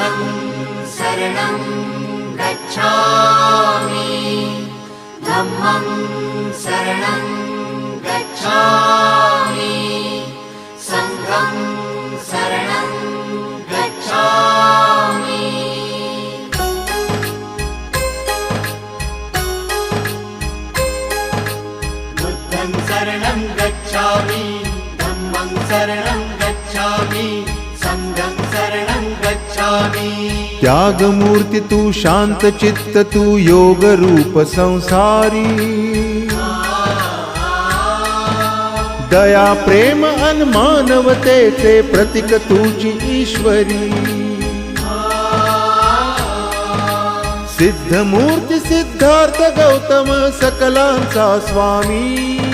बुद्धं शरणं गच्छामि धम्मं शरणं गच्छामि संघं शरणं गच्छामि बुद्धं शरणं गच्छामि धम्मं शरणं गच्छामि संघं शरणं गच्छामि त्यागमूर्ती तू शांत चित्त तू योग रूप संसारी दया प्रेम अन मानवतेचे प्रतीक तुझी ईश्वरी सिद्धमूर्ती सिद्धार्थ गौतम सकलांचा स्वामी